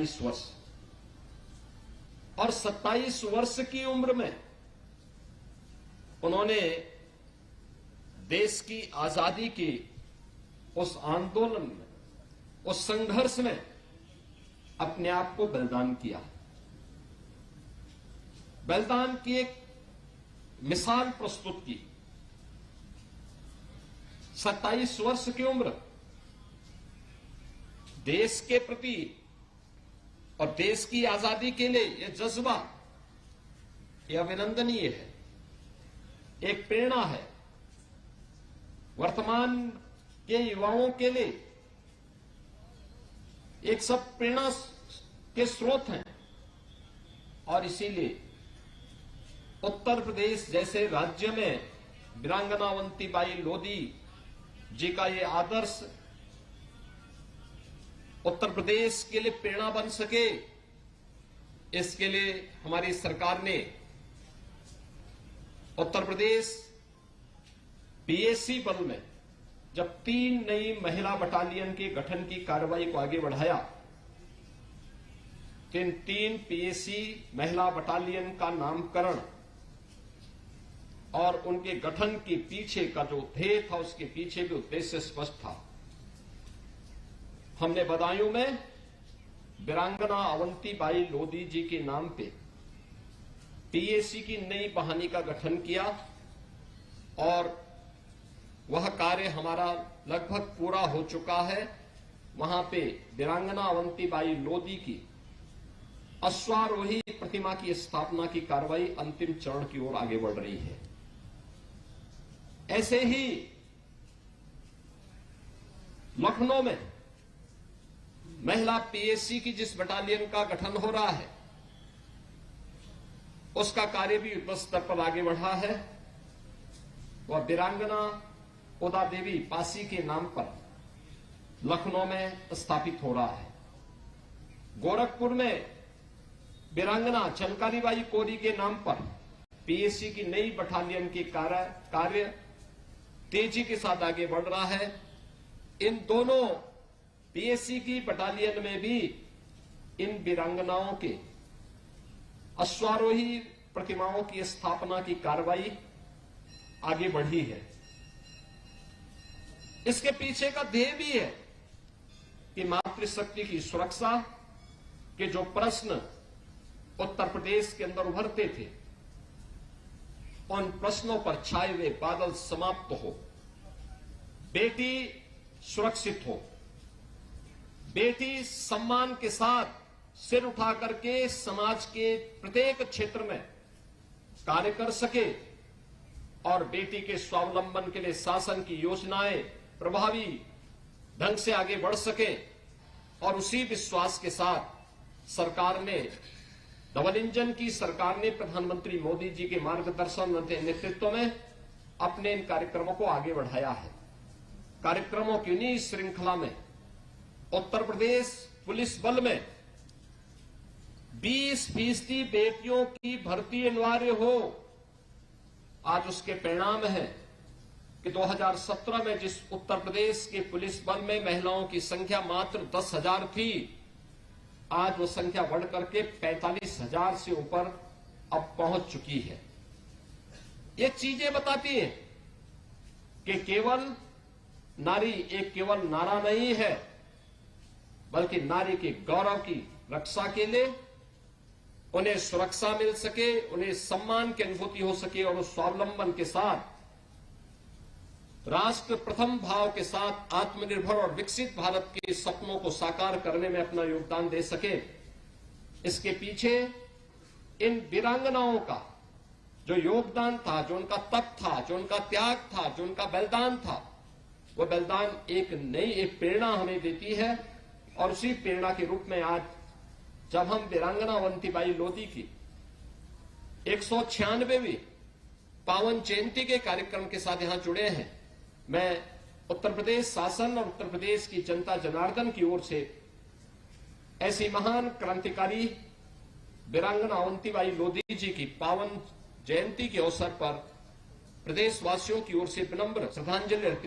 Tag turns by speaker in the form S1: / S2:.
S1: 27 वर्ष, और 27 वर्ष की उम्र में उन्होंने देश की आजादी की उस आंदोलन में, उस संघर्ष में अपने आप को बलिदान किया। बलिदान की एक मिसाल प्रस्तुत की। 27 वर्ष की उम्र, देश के प्रति और देश की आजादी के लिए यह जज्बा, यह अभिनंदनीय है, एक प्रेरणा है। वर्तमान के युवाओं के लिए एक सब प्रेरणा के स्रोत हैं, और इसीलिए उत्तर प्रदेश जैसे राज्य में वीरांगना अवंतीबाई लोधी जी का ये आदर्श उत्तर प्रदेश के लिए प्रेरणा बन सके, इसके लिए हमारी सरकार ने उत्तर प्रदेश पीएसी बल में जब 3 नई महिला बटालियन के गठन की कार्रवाई को आगे बढ़ाया, तो इन 3 पीएसी महिला बटालियन का नामकरण और उनके गठन के पीछे का जो ध्येय था, उसके पीछे भी उद्देश्य स्पष्ट था। हमने बदायूं में वीरांगना अवंतीबाई लोधी जी के नाम पे पीएसी की नई बहानी का गठन किया, और वह कार्य हमारा लगभग पूरा हो चुका है। वहां पे वीरांगना अवंतीबाई लोधी की अश्वारोही प्रतिमा की स्थापना की कार्रवाई अंतिम चरण की ओर आगे बढ़ रही है। ऐसे ही लखनऊ में महिला पीएसी की जिस बटालियन का गठन हो रहा है, उसका कार्य भी युद्ध स्तर पर आगे बढ़ा है। वह वीरांगना उदा देवी पासी के नाम पर लखनऊ में स्थापित हो रहा है। गोरखपुर में वीरांगना चनकारीबाई कोरी के नाम पर पीएसी की नई बटालियन के कार्य तेजी के साथ आगे बढ़ रहा है। इन दोनों पीएसी की बटालियन में भी इन वीरांगनाओं के अश्वारोही प्रतिमाओं की स्थापना की कार्रवाई आगे बढ़ी है। इसके पीछे का ध्येय भी है कि मातृशक्ति की सुरक्षा के जो प्रश्न उत्तर प्रदेश के अंदर उभरते थे, उन प्रश्नों पर छाए हुए बादल समाप्त हो, बेटी सुरक्षित हो, बेटी सम्मान के साथ सिर उठा करके समाज के प्रत्येक क्षेत्र में कार्य कर सके, और बेटी के स्वावलंबन के लिए शासन की योजनाएं प्रभावी ढंग से आगे बढ़ सके। और उसी विश्वास के साथ सरकार ने, डबल इंजन की सरकार ने प्रधानमंत्री मोदी जी के मार्गदर्शन नेतृत्व में अपने इन कार्यक्रमों को आगे बढ़ाया है। कार्यक्रमों की इन्हीं श्रृंखला में उत्तर प्रदेश पुलिस बल में 20% बेटियों की भर्ती अनिवार्य हो। आज उसके परिणाम है कि 2017 में जिस उत्तर प्रदेश के पुलिस बल में महिलाओं की संख्या मात्र 10,000 थी, आज वो संख्या बढ़कर के 45,000 से ऊपर अब पहुंच चुकी है। ये चीजें बताती हैं कि केवल नारी एक केवल नारा नहीं है, बल्कि नारी के गौरव की रक्षा के लिए उन्हें सुरक्षा मिल सके, उन्हें सम्मान की अनुभूति हो सके, और उस स्वावलंबन के साथ राष्ट्र प्रथम भाव के साथ आत्मनिर्भर और विकसित भारत के सपनों को साकार करने में अपना योगदान दे सके। इसके पीछे इन वीरांगनाओं का जो योगदान था, जो उनका तप था, जो उनका त्याग था, जो उनका बलिदान था, वो बलिदान एक नई प्रेरणा हमें देती है। और उसी प्रेरणा के रूप में आज जब हम वीरांगना अवंतीबाई लोधी की 196वीं पावन जयंती के कार्यक्रम के साथ यहां जुड़े हैं, मैं उत्तर प्रदेश शासन और उत्तर प्रदेश की जनता जनार्दन की ओर से ऐसी महान क्रांतिकारी वीरांगना अवंतीबाई लोधी जी की पावन जयंती के अवसर पर प्रदेशवासियों की ओर से विनम्र श्रद्धांजलि अर्पित